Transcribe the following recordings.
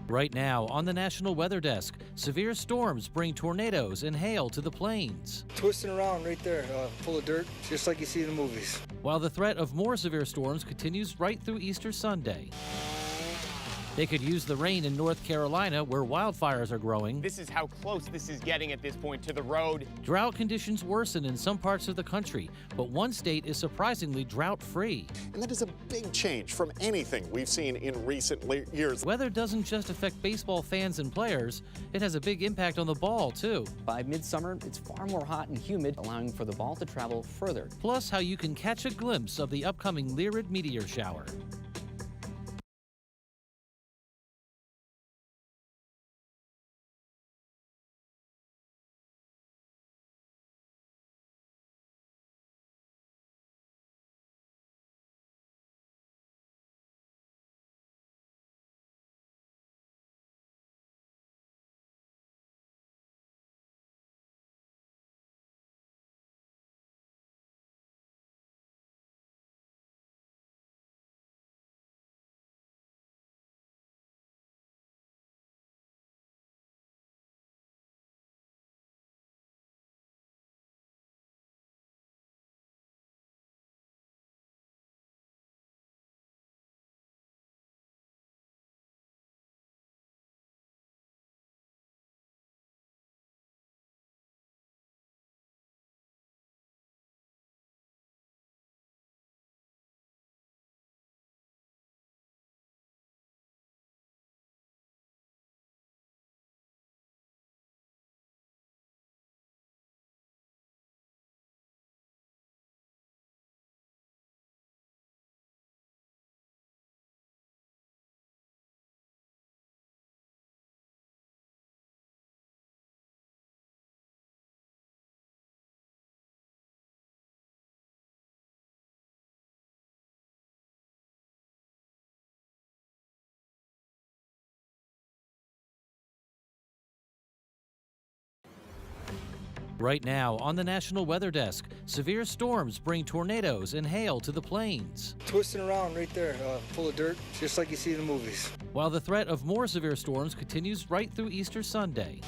Right now, on the National Weather Desk, severe storms bring tornadoes and hail to the plains. Twisting around right there, full of dirt, just like you see in the movies. While the threat of more severe storms continues right through Easter Sunday. They could use the rain in North Carolina, where wildfires are growing. This is how close this is getting at this point to the road. Drought conditions worsen in some parts of the country, but one state is surprisingly drought-free. And that is a big change from anything we've seen in recent years. Weather doesn't just affect baseball fans and players, it has a big impact on the ball, too. By midsummer, it's far more hot and humid, allowing for the ball to travel further. Plus, how you can catch a glimpse of the upcoming Lyrid meteor shower. Right now, on the National Weather Desk, severe storms bring tornadoes and hail to the plains. Twisting around right there, full of dirt, just like you see in the movies. While the threat of more severe storms continues right through Easter Sunday.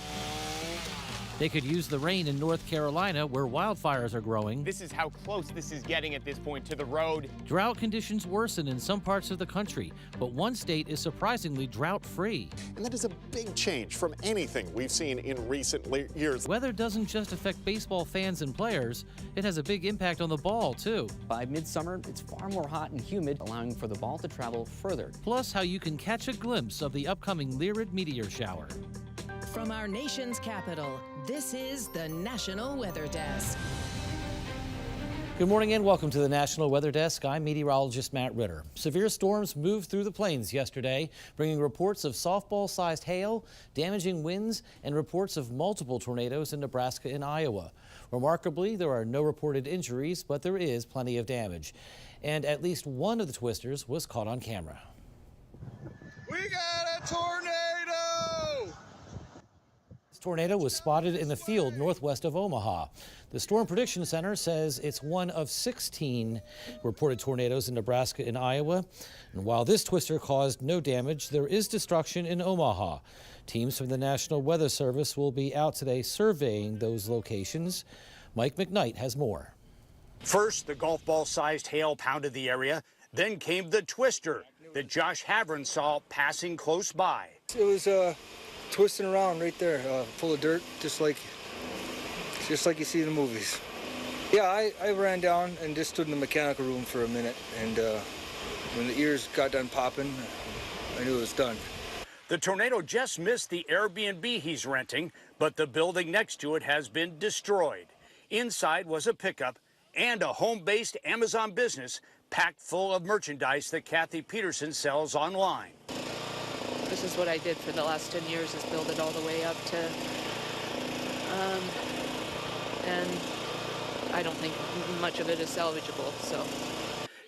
They could use the rain in North Carolina, where wildfires are growing. This is how close this is getting at this point to the road. Drought conditions worsen in some parts of the country, but one state is surprisingly drought-free. And that is a big change from anything we've seen in recent years. Weather doesn't just affect baseball fans and players, it has a big impact on the ball, too. By midsummer, it's far more hot and humid, allowing for the ball to travel further. Plus, how you can catch a glimpse of the upcoming Lyrid meteor shower. From our nation's capital, this is the National Weather Desk. Good morning and welcome to the National Weather Desk. I'm meteorologist Matt Ritter. Severe storms moved through the plains yesterday, bringing reports of softball-sized hail, damaging winds, and reports of multiple tornadoes in Nebraska and Iowa. Remarkably, there are no reported injuries, but there is plenty of damage. And at least one of the twisters was caught on camera. We got a tornado! This tornado was spotted in the field northwest of Omaha. The Storm Prediction Center says it's one of 16 reported tornadoes in Nebraska and Iowa. And while this twister caused no damage, there is destruction in Omaha. Teams from the National Weather Service will be out today surveying those locations. Mike McKnight has more. First, the golf ball-sized hail pounded the area. Then came the twister that Josh Havron saw passing close by. It was twisting around right there, full of dirt, just like you see in the movies. Yeah, I ran down and just stood in the mechanical room for a minute, and when the ears got done popping, I knew it was done. The tornado just missed the Airbnb he's renting, but the building next to it has been destroyed. Inside was a pickup and a home-based Amazon business packed full of merchandise that Kathy Peterson sells online. This is what I did for the last 10 years, is build it all the way up to, and I don't think much of it is salvageable, so.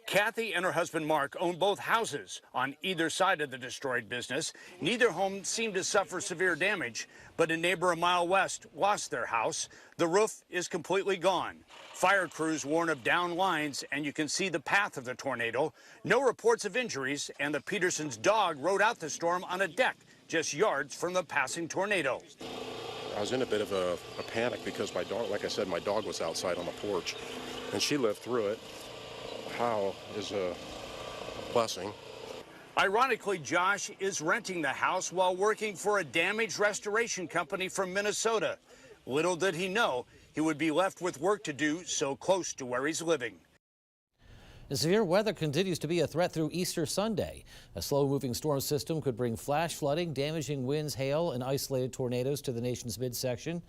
Kathy and her husband Mark own both houses on either side of the destroyed business. Neither home seemed to suffer severe damage, but a neighbor a mile west lost their house. The roof is completely gone. Fire crews warn of down lines, and you can see the path of the tornado. No reports of injuries, and the Petersons' dog rode out the storm on a deck just yards from the passing tornado. I was in a bit of a panic because my dog, like I said, my dog was outside on the porch, and she lived through it. How is a blessing. Ironically, Josh is renting the house while working for a damage restoration company from Minnesota. Little did he know he would be left with work to do so close to where he's living. The severe weather continues to be a threat through Easter Sunday. A slow-moving storm system could bring flash flooding, damaging winds, hail, and isolated tornadoes to the nation's midsection.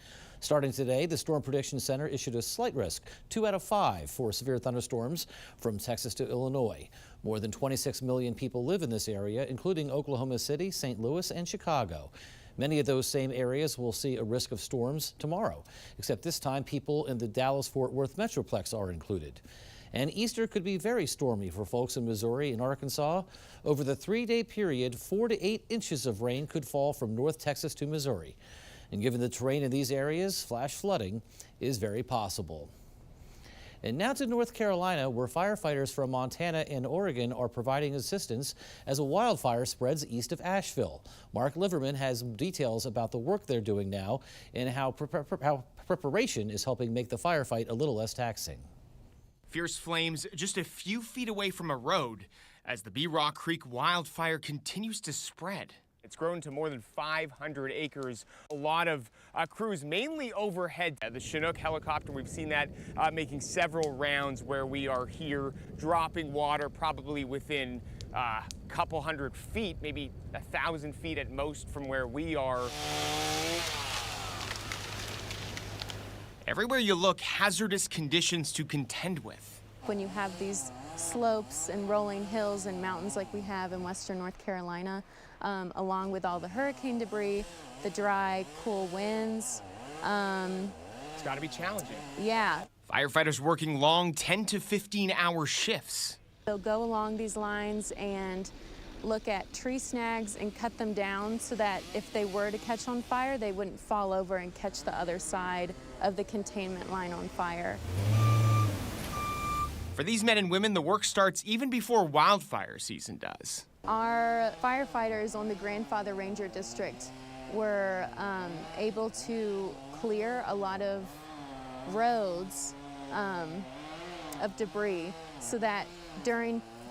Starting today, the Storm Prediction Center issued a slight risk, 2 out of 5, for severe thunderstorms from Texas to Illinois. More than 26 million people live in this area, including Oklahoma City, St. Louis, and Chicago. Many of those same areas will see a risk of storms tomorrow, except this time people in the Dallas-Fort Worth Metroplex are included. And Easter could be very stormy for folks in Missouri and Arkansas. Over the 3-day period, 4 to 8 inches of rain could fall from North Texas to Missouri. And given the terrain in these areas, flash flooding is very possible. And now to North Carolina, where firefighters from Montana and Oregon are providing assistance as a wildfire spreads east of Asheville. Mark Liverman has details about the work they're doing now and how preparation is helping make the firefight a little less taxing. Fierce flames just a few feet away from a road as the Bee Rock Creek wildfire continues to spread. It's grown to more than 500 acres. A lot of crews, mainly overhead. The Chinook helicopter, we've seen that making several rounds where we are here dropping water probably within a couple hundred feet, maybe 1,000 feet at most from where we are. Everywhere you look, hazardous conditions to contend with. When you have these slopes and rolling hills and mountains like we have in western North Carolina, along with all the hurricane debris, the dry, cool winds. It's got to be challenging. Yeah. Firefighters working long 10 to 15-hour shifts. They'll go along these lines and look at tree snags and cut them down so that if they were to catch on fire, they wouldn't fall over and catch the other side of the containment line on fire. For these men and women, the work starts even before wildfire season does. Our firefighters on the Grandfather Ranger District were able to clear a lot of roads of debris so that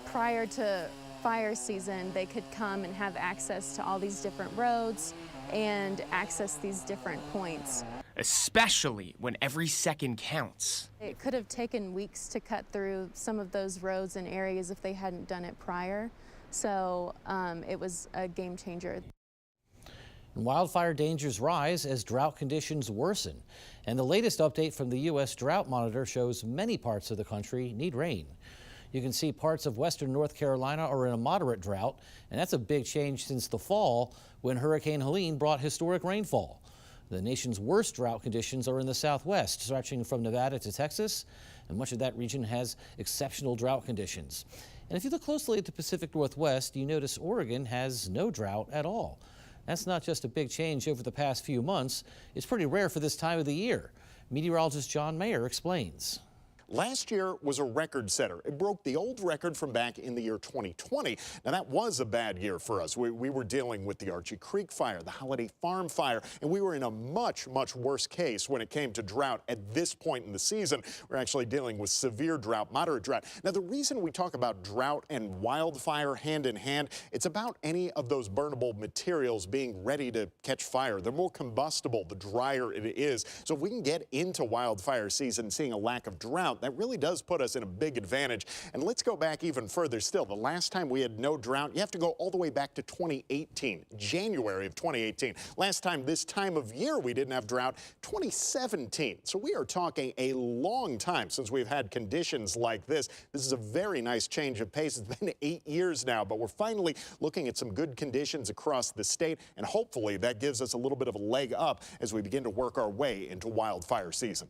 prior to fire season, they could come and have access to all these different roads and access these different points. Especially when every second counts. It could have taken weeks to cut through some of those roads and areas if they hadn't done it prior. So it was a game changer. Wildfire dangers rise as drought conditions worsen. And the latest update from the U.S. Drought Monitor shows many parts of the country need rain. You can see parts of western North Carolina are in a moderate drought, and that's a big change since the fall when Hurricane Helene brought historic rainfall. The nation's worst drought conditions are in the southwest, stretching from Nevada to Texas, and much of that region has exceptional drought conditions. And if you look closely at the Pacific Northwest, you notice Oregon has no drought at all. That's not just a big change over the past few months. It's pretty rare for this time of the year. Meteorologist John Mayer explains. Last year was a record setter. It broke the old record from back in the year 2020. Now, that was a bad year for us. We were dealing with the Archie Creek fire, the Holiday Farm fire, and we were in a much, much worse case when it came to drought at this point in the season. We're actually dealing with severe drought, moderate drought. Now, the reason we talk about drought and wildfire hand in hand, it's about any of those burnable materials being ready to catch fire. They're more combustible the drier it is. So if we can get into wildfire season seeing a lack of drought, that really does put us in a big advantage. And let's go back even further still. The last time we had no drought, you have to go all the way back to 2018, January of 2018. Last time this time of year we didn't have drought, 2017. So we are talking a long time since we've had conditions like this. This is a very nice change of pace. It's been 8 years now, but we're finally looking at some good conditions across the state, and hopefully that gives us a little bit of a leg up as we begin to work our way into wildfire season.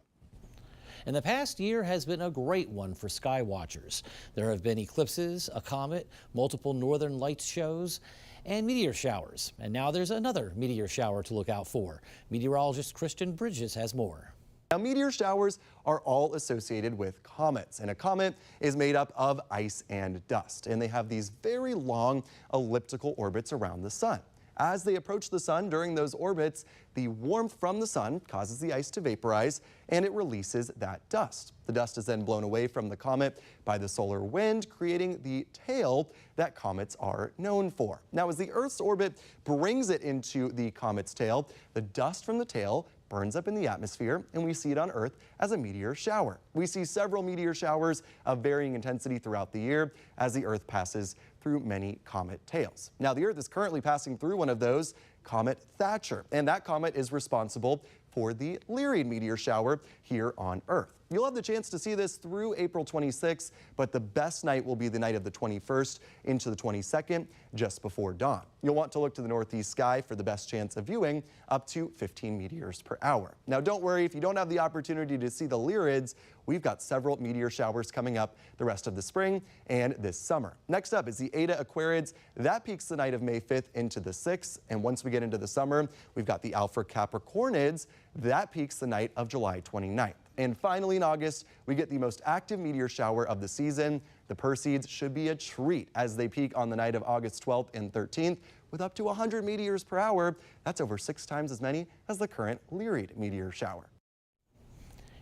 And the past year has been a great one for sky watchers. There have been eclipses, a comet, multiple northern lights shows, and meteor showers. And now there's another meteor shower to look out for. Meteorologist Christian Bridges has more. Now, meteor showers are all associated with comets, and a comet is made up of ice and dust, and they have these very long elliptical orbits around the sun. As they approach the sun during those orbits, the warmth from the sun causes the ice to vaporize, and it releases that dust. The dust is then blown away from the comet by the solar wind, creating the tail that comets are known for. Now, as the Earth's orbit brings it into the comet's tail, the dust from the tail burns up in the atmosphere, and we see it on Earth as a meteor shower. We see several meteor showers of varying intensity throughout the year as the Earth passes through many comet tails. Now, the Earth is currently passing through one of those, Comet Thatcher, and that comet is responsible for the Lyrian meteor shower here on Earth. You'll have the chance to see this through April 26th, but the best night will be the night of the 21st into the 22nd, just before dawn. You'll want to look to the northeast sky for the best chance of viewing up to 15 meteors per hour. Now, don't worry if you don't have the opportunity to see the Lyrids. We've got several meteor showers coming up the rest of the spring and this summer. Next up is the Eta Aquarids. That peaks the night of May 5th into the 6th. And once we get into the summer, we've got the Alpha Capricornids. That peaks the night of July 29th. And finally, in August, we get the most active meteor shower of the season. The Perseids should be a treat as they peak on the night of August 12th and 13th with up to 100 meteors per hour. That's over 6 times as many as the current Lyrid meteor shower.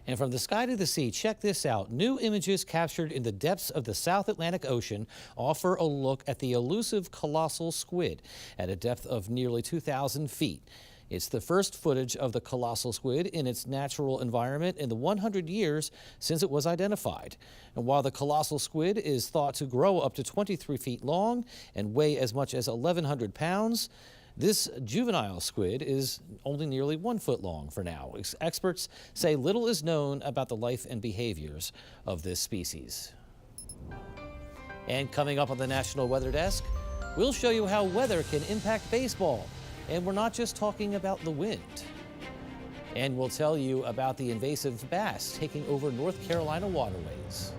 And from the sky to the sea, check this out. New images captured in the depths of the South Atlantic Ocean offer a look at the elusive colossal squid at a depth of nearly 2,000 feet. It's the first footage of the colossal squid in its natural environment in the 100 years since it was identified. And while the colossal squid is thought to grow up to 23 feet long and weigh as much as 1,100 pounds, this juvenile squid is only nearly 1 foot long for now. Experts say little is known about the life and behaviors of this species. And coming up on the National Weather Desk, we'll show you how weather can impact baseball. And we're not just talking about the wind. And we'll tell you about the invasive bass taking over North Carolina waterways.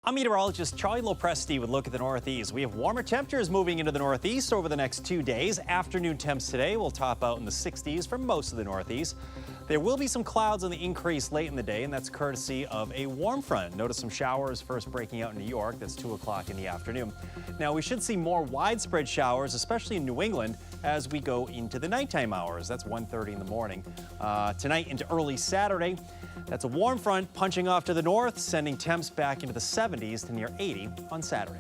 I'm meteorologist Charlie Lopresti with a look at the Northeast. We have warmer temperatures moving into the Northeast over the next 2 days. Afternoon temps today will top out in the 60s for most of the Northeast. There will be some clouds on the increase late in the day, and that's courtesy of a warm front. Notice some showers first breaking out in New York. That's 2 o'clock in the afternoon. Now, we should see more widespread showers, especially in New England, as we go into the nighttime hours. That's 1:30 in the morning. Tonight into early Saturday. That's a warm front punching off to the north, sending temps back into the 70s to near 80 on Saturday.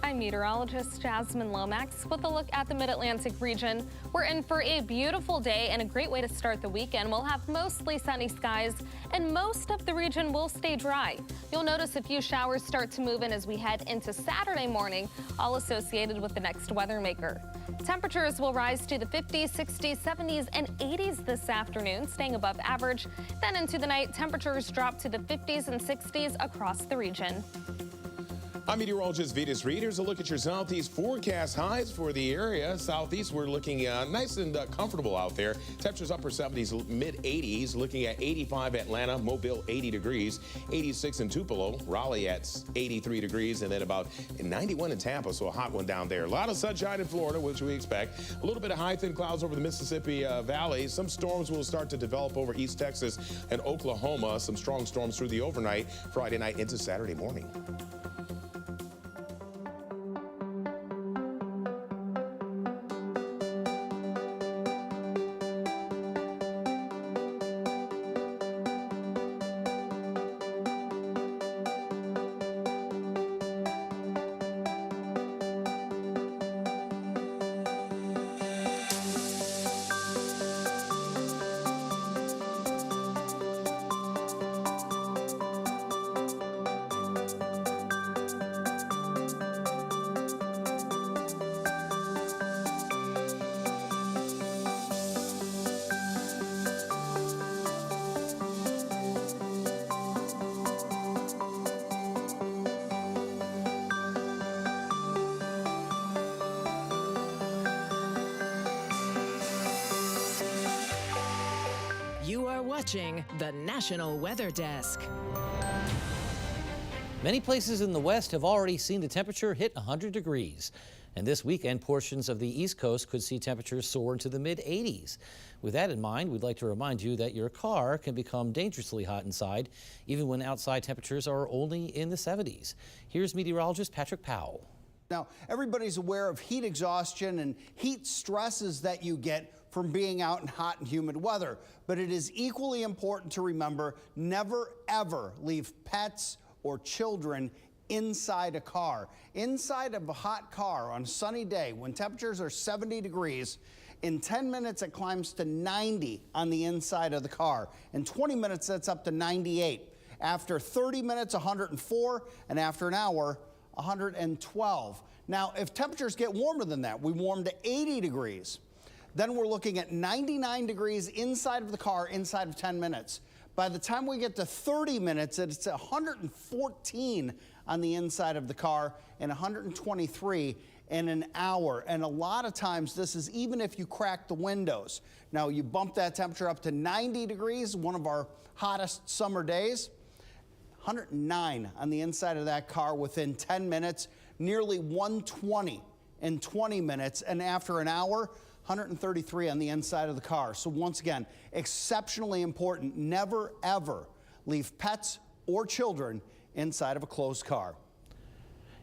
I'm meteorologist Jasmine Lomax with a look at the Mid-Atlantic region. We're in for a beautiful day and a great way to start the weekend. We'll have mostly sunny skies and most of the region will stay dry. You'll notice a few showers start to move in as we head into Saturday morning, all associated with the next weather maker. Temperatures will rise to the 50s, 60s, 70s, and 80s this afternoon, staying above average. Then into the night, temperatures drop to the 50s and 60s across the region. I'm meteorologist Vitas Reed. Here's a look at your southeast forecast highs for the area. Southeast, we're looking nice and comfortable out there. Temperatures upper 70s, mid 80s. Looking at 85 Atlanta, Mobile 80 degrees, 86 in Tupelo, Raleigh at 83 degrees, and then about 91 in Tampa, so a hot one down there. A lot of sunshine in Florida, which we expect. A little bit of high thin clouds over the Mississippi Valley. Some storms will start to develop over East Texas and Oklahoma. Some strong storms through the overnight, Friday night into Saturday morning. You are watching the National Weather Desk. Many places in the West have already seen the temperature hit 100 degrees. And this weekend, portions of the East Coast could see temperatures soar into the mid-80s. With that in mind, we'd like to remind you that your car can become dangerously hot inside, even when outside temperatures are only in the 70s. Here's meteorologist Patrick Powell. Now, everybody's aware of heat exhaustion and heat stresses that you get from being out in hot and humid weather. But it is equally important to remember, never ever leave pets or children inside a car. Inside of a hot car on a sunny day when temperatures are 70 degrees, in 10 minutes it climbs to 90 on the inside of the car. In 20 minutes that's up to 98. After 30 minutes, 104, and after an hour, 112. Now, if temperatures get warmer than that, we warm to 80 degrees, then we're looking at 99 degrees inside of the car inside of 10 minutes. By the time we get to 30 minutes, it's 114 on the inside of the car and 123 in an hour. And a lot of times this is even if you crack the windows. Now you bump that temperature up to 90 degrees, one of our hottest summer days. 109 on the inside of that car within 10 minutes, nearly 120 in 20 minutes, and after an hour, 133 on the inside of the car. So once again, exceptionally important, never ever leave pets or children inside of a closed car.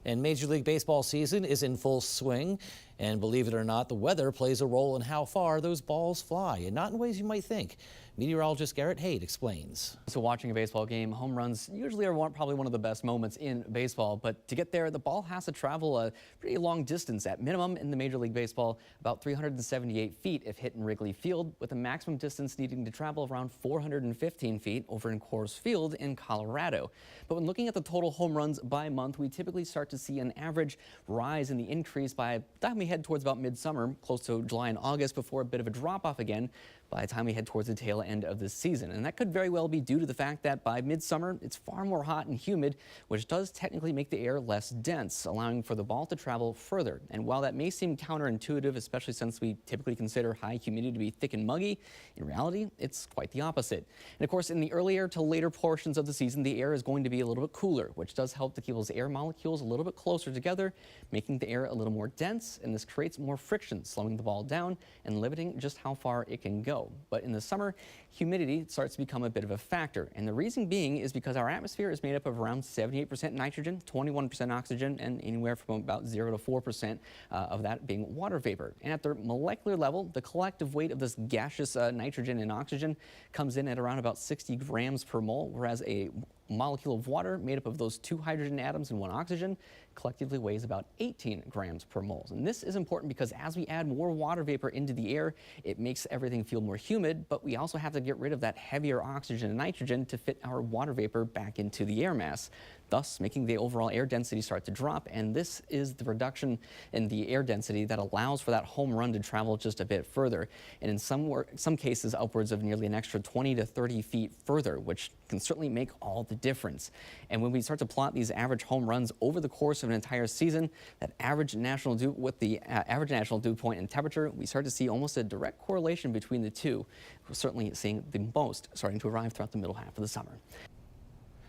And Major League Baseball season is in full swing. And believe it or not, the weather plays a role in how far those balls fly, and not in ways you might think. Meteorologist Garrett Haight explains. So watching a baseball game, home runs usually are probably one of the best moments in baseball. But to get there, the ball has to travel a pretty long distance, at minimum in the Major League Baseball, about 378 feet if hit in Wrigley Field, with a maximum distance needing to travel around 415 feet over in Coors Field in Colorado. But when looking at the total home runs by month, we typically start to see an average rise in the increase by the time we head towards about midsummer, close to July and August, before a bit of a drop-off again by the time we head towards the tail end of the season. And that could very well be due to the fact that by midsummer, it's far more hot and humid, which does technically make the air less dense, allowing for the ball to travel further. And while that may seem counterintuitive, especially since we typically consider high humidity to be thick and muggy, in reality, it's quite the opposite. And of course, in the earlier to later portions of the season, the air is going to be a little bit cooler, which does help to keep those air molecules a little bit closer together, making the air a little more dense, and this creates more friction, slowing the ball down and limiting just how far it can go. But in the summer, humidity starts to become a bit of a factor. And the reason being is because our atmosphere is made up of around 78% nitrogen, 21% oxygen, and anywhere from about 0 to 4% of that being water vapor. And at the molecular level, the collective weight of this gaseous nitrogen and oxygen comes in at around about 60 grams per mole, whereas a molecule of water made up of those 2 hydrogen atoms and 1 oxygen collectively weighs about 18 grams per mole. And this is important because as we add more water vapor into the air, it makes everything feel more humid, but we also have to get rid of that heavier oxygen and nitrogen to fit our water vapor back into the air mass, thus making the overall air density start to drop. And this is the reduction in the air density that allows for that home run to travel just a bit further, and in some cases upwards of nearly an extra 20 to 30 feet further, which can certainly make all the difference. And when we start to plot these average home runs over the course of an entire season, that average national dew with the average national dew point and temperature, we start to see almost a direct correlation between the two. We're certainly seeing the most starting to arrive throughout the middle half of the summer.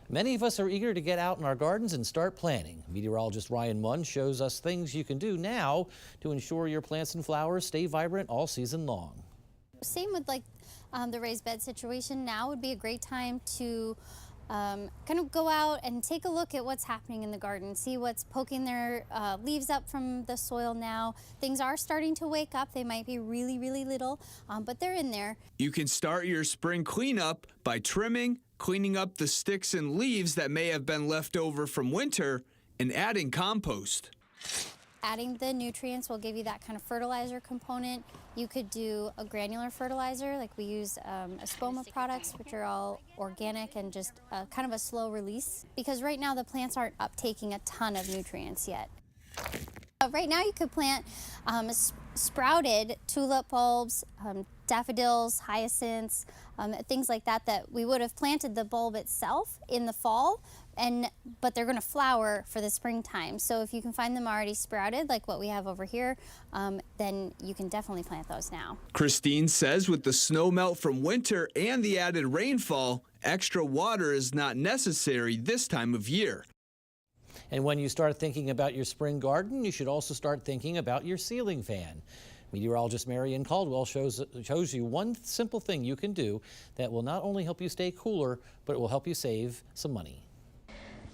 Many of us are eager to get out in our gardens and start planting. Meteorologist Ryan Munn shows us things you can do now to ensure your plants and flowers stay vibrant all season long. Same with the raised bed situation. Now would be a great time to kind of go out and take a look at what's happening in the garden, see what's poking their leaves up from the soil now. Things are starting to wake up. They might be really, really little, but they're in there. You can start your spring cleanup by trimming, cleaning up the sticks and leaves that may have been left over from winter, and adding compost. Adding the nutrients will give you that kind of fertilizer component. You could do a granular fertilizer, like we use Espoma products, which are all organic and just kind of a slow release, because right now the plants aren't uptaking a ton of nutrients yet. Right now you could plant sprouted tulip bulbs, daffodils, hyacinths, things like that that we would have planted the bulb itself in the fall, but they're going to flower for the springtime. So if you can find them already sprouted, like what we have over here, then you can definitely plant those now. Christine says with the snow melt from winter and the added rainfall, extra water is not necessary this time of year. And when you start thinking about your spring garden, you should also start thinking about your ceiling fan. Meteorologist Marianne Caldwell shows you one simple thing you can do that will not only help you stay cooler, but it will help you save some money.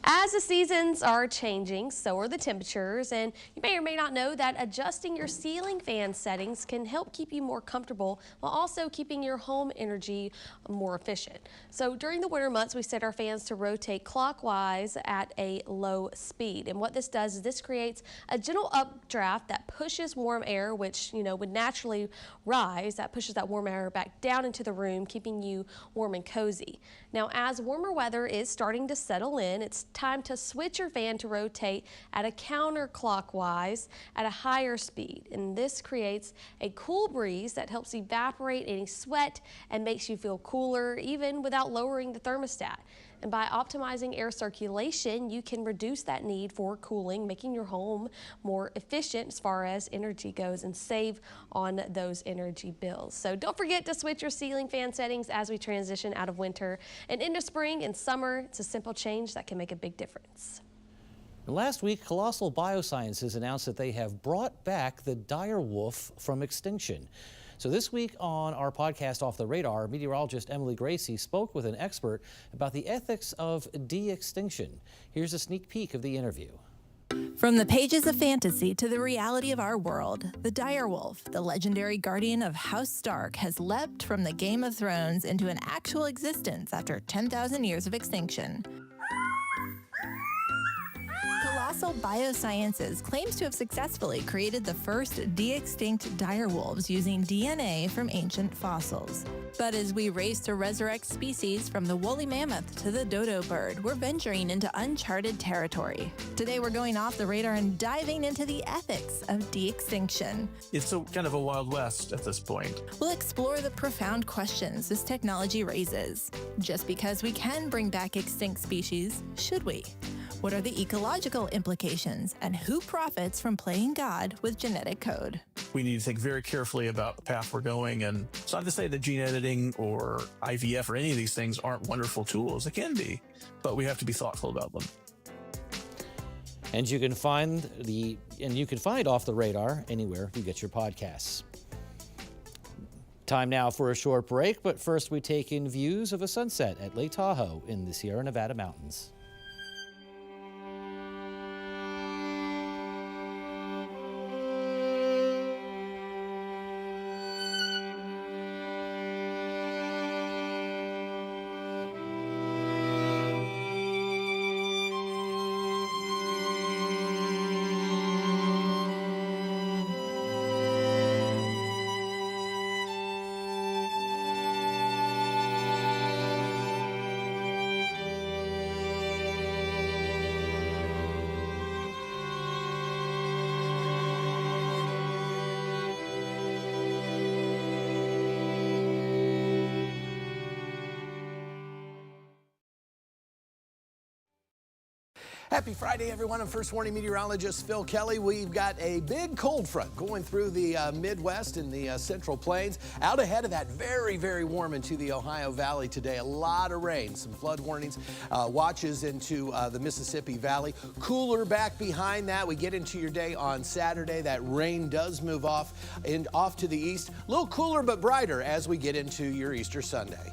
As the seasons are changing, so are the temperatures, and you may or may not know that adjusting your ceiling fan settings can help keep you more comfortable while also keeping your home energy more efficient. So during the winter months, we set our fans to rotate clockwise at a low speed. And what this does is this creates a gentle updraft that pushes warm air, which, would naturally rise, that pushes that warm air back down into the room, keeping you warm and cozy. Now, as warmer weather is starting to settle in, it's time to switch your fan to rotate at a counterclockwise at a higher speed. And this creates a cool breeze that helps evaporate any sweat and makes you feel cooler even without lowering the thermostat. And by optimizing air circulation, you can reduce that need for cooling, making your home more efficient as far as energy goes and save on those energy bills. So don't forget to switch your ceiling fan settings as we transition out of winter and into spring and summer. It's a simple change that can make a big difference. Last week, Colossal Biosciences announced that they have brought back the dire wolf from extinction. So this week on our podcast Off the Radar, meteorologist Emily Gracie spoke with an expert about the ethics of de-extinction. Here's a sneak peek of the interview. From the pages of fantasy to the reality of our world, the direwolf, the legendary guardian of House Stark, has leapt from the Game of Thrones into an actual existence after 10,000 years of extinction. Colossal Biosciences claims to have successfully created the first de-extinct direwolves using DNA from ancient fossils. But as we race to resurrect species from the woolly mammoth to the dodo bird, we're venturing into uncharted territory. Today we're going off the radar and diving into the ethics of de-extinction. It's kind of a Wild West at this point. We'll explore the profound questions this technology raises. Just because we can bring back extinct species, should we? What are the ecological implications, and who profits from playing God with genetic code? We need to think very carefully about the path we're going, and it's not to say that gene editing or IVF or any of these things aren't wonderful tools. They can be, but we have to be thoughtful about them. And you can find Off the Radar anywhere you get your podcasts. Time now for a short break, but first we take in views of a sunset at Lake Tahoe in the Sierra Nevada mountains. Happy Friday, everyone. I'm First Warning Meteorologist Phil Kelly. We've got a big cold front going through the Midwest and the Central Plains. Out ahead of that, very, very warm into the Ohio Valley today. A lot of rain, some flood warnings, watches into the Mississippi Valley. Cooler back behind that. We get into your day on Saturday. That rain does move off to the east. A little cooler but brighter as we get into your Easter Sunday.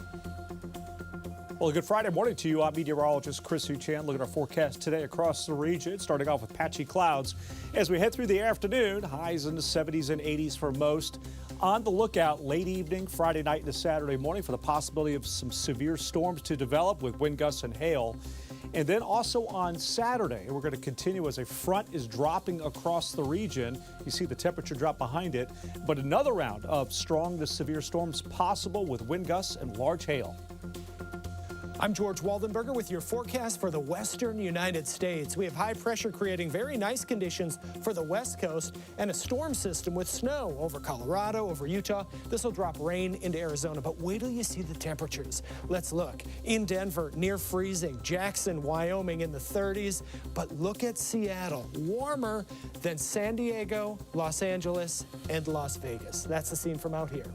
Well, a good Friday morning to you. I'm meteorologist Chris Huchan. Looking at our forecast today across the region, starting off with patchy clouds. As we head through the afternoon, highs in the 70s and 80s for most. On the lookout late evening, Friday night into Saturday morning for the possibility of some severe storms to develop with wind gusts and hail. And then also on Saturday, we're going to continue as a front is dropping across the region. You see the temperature drop behind it, but another round of strong to severe storms possible with wind gusts and large hail. I'm George Waldenberger with your forecast for the western United States. We have high pressure creating very nice conditions for the west coast and a storm system with snow over Colorado, over Utah. This will drop rain into Arizona, but wait till you see the temperatures. Let's look. In Denver, near freezing. Jackson, Wyoming in the 30s. But look at Seattle, warmer than San Diego, Los Angeles, and Las Vegas. That's the scene from out here.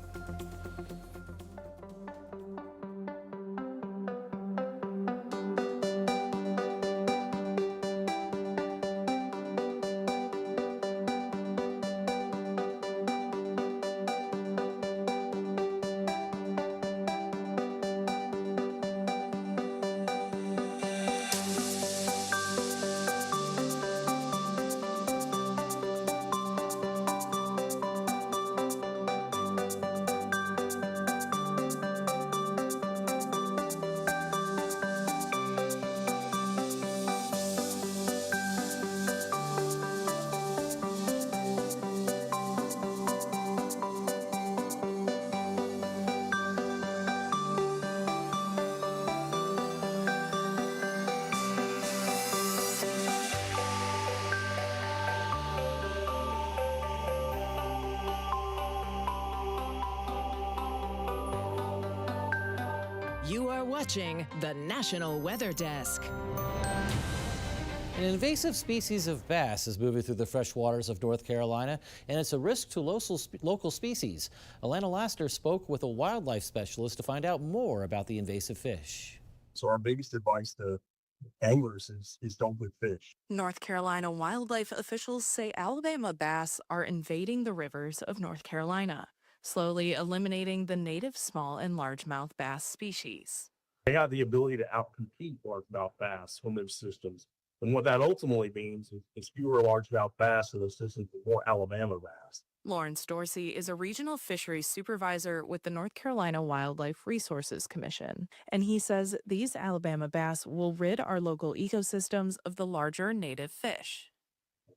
You are watching the National Weather Desk. An invasive species of bass is moving through the fresh waters of North Carolina, and it's a risk to local species. Alana Laster spoke with a wildlife specialist to find out more about the invasive fish. So our biggest advice to anglers is don't put fish. North Carolina wildlife officials say Alabama bass are invading the rivers of North Carolina, slowly eliminating the native small and largemouth bass species. They have the ability to outcompete largemouth bass on those systems. And what that ultimately means is fewer largemouth bass in those systems and more Alabama bass. Lawrence Dorsey is a regional fisheries supervisor with the North Carolina Wildlife Resources Commission, and he says these Alabama bass will rid our local ecosystems of the larger native fish.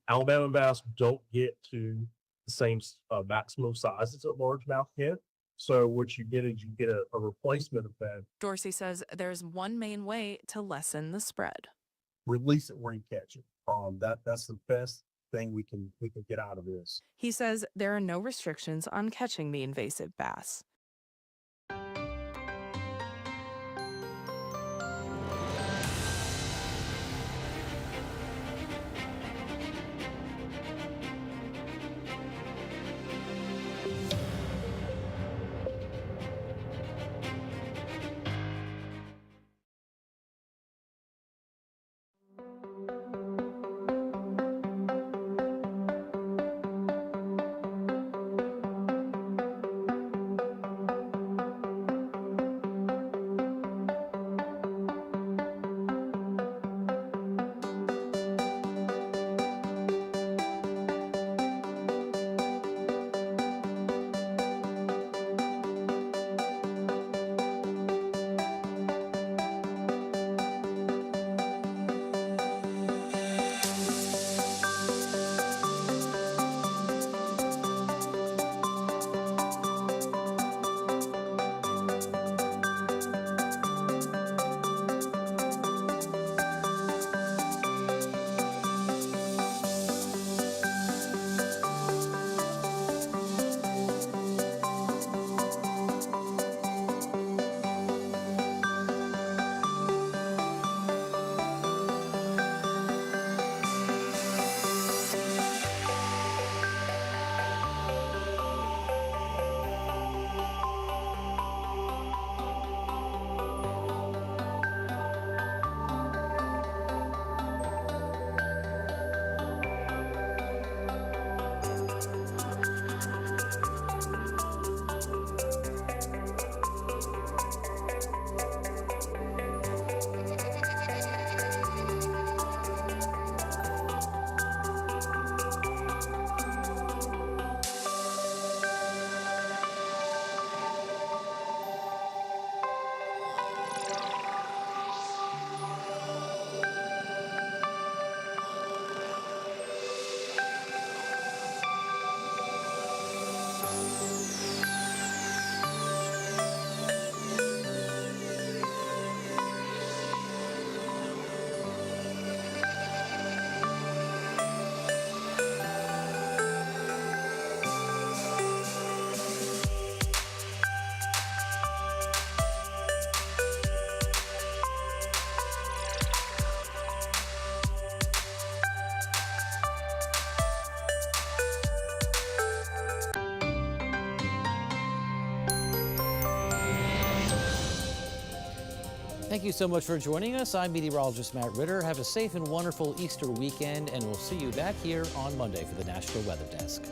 Alabama bass don't get to the same maximum sizes that largemouth get. So what you get is you get a replacement effect. Dorsey says there's one main way to lessen the spread. Release it where you catch it. That's the best thing we can get out of this. He says there are no restrictions on catching the invasive bass. Thank you so much for joining us. I'm meteorologist Matt Ritter. Have a safe and wonderful Easter weekend, and we'll see you back here on Monday for the National Weather Desk.